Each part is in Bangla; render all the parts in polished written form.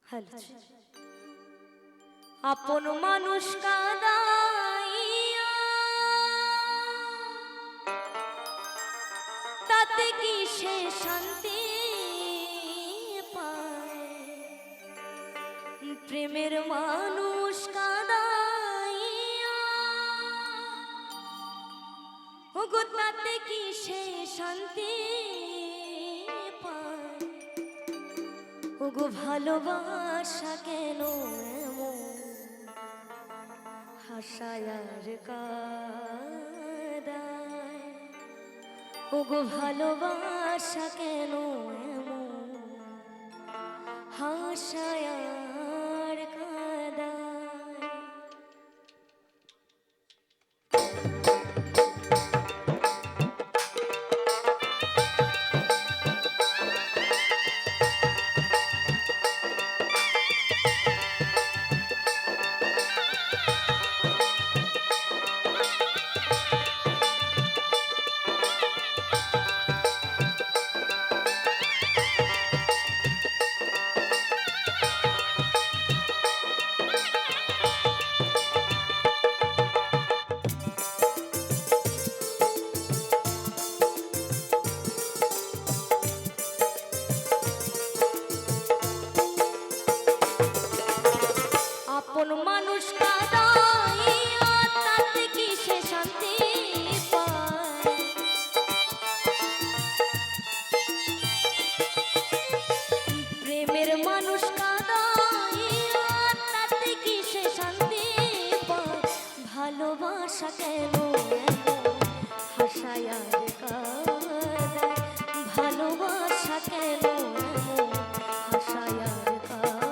হ্যালো। আপন মানুষ কাঁদাইয়া তাতে কি সে শান্তি পায়? প্রেমের মানুষ কাঁদাইয়া ওগো তাতে কি সে শান্তি পায়? ওগো ভালোবাসা কেন এমন হাসায় আর কাঁদায়? ওগো ভালোবাসা কেন এমন হাসায় আর কাঁদায়? আপন মানুষ কাঁদাইয়া তাতে কি সে শান্তি পায়? প্রেমের মানুষ কাঁদাইয়া তাতে কি সে শান্তি পায়? ভালোবাসা কেন এমন হাসায় আর কাঁদায়? ভালোবাসা কেন এমন হাসায় আর কাঁদায়?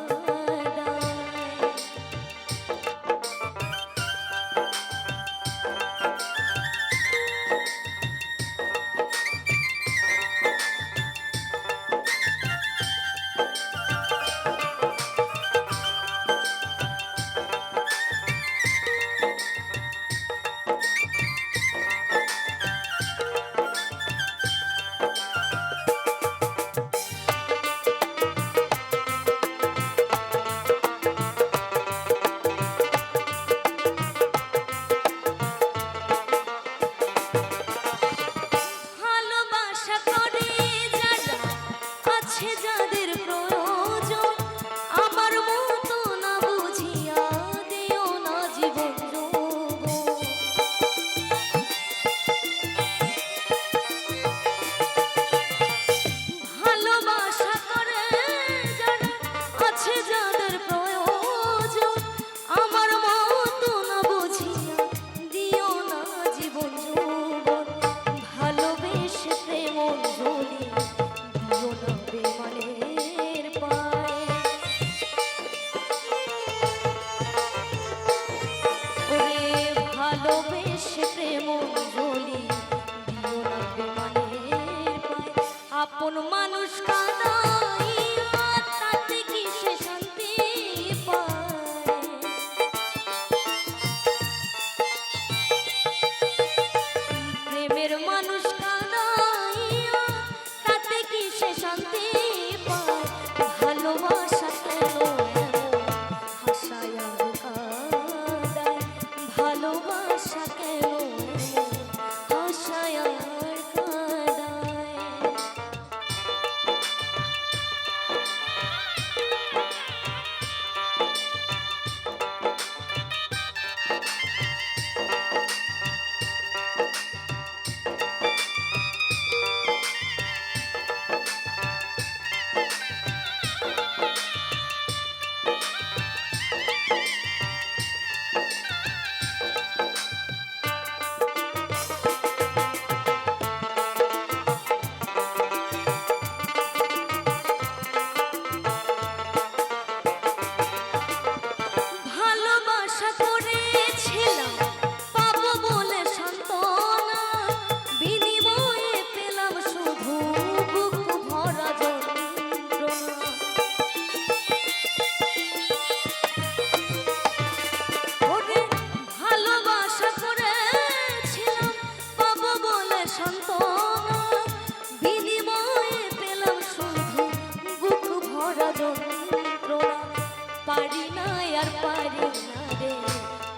পারি না আর পারি না রে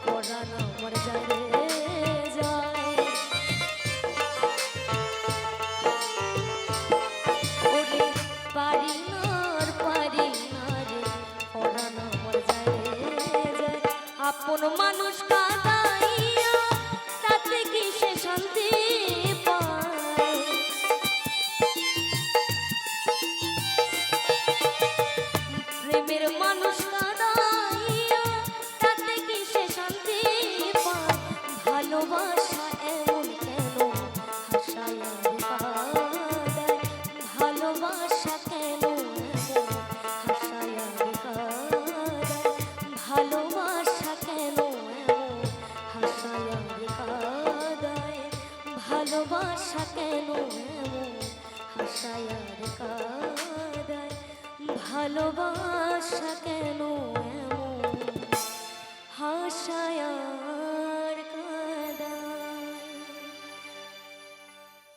পরাণ আমার যায় রে যায় ওরে পারি না আর পারি না রে পরাণ আমার যায় রে যায় আপন মানুষ কাঁদাইয়া তাতে কি সে শান্তি পায় প্রেমের মানুষ কাঁদাইয়া তাতে কি সে শান্তি পায় ভালোবাসা এমন কেন হাসায়া কাঁদায় ভালোবাসা কেন এমন হাসায়া কাঁদায় ভালোবাসা কেন এমন হাসায়া কাঁদায় ভালোবাসা কেন এমন হাসায়া কাঁদায় ভালোবাসা কেন এমন হাসায়া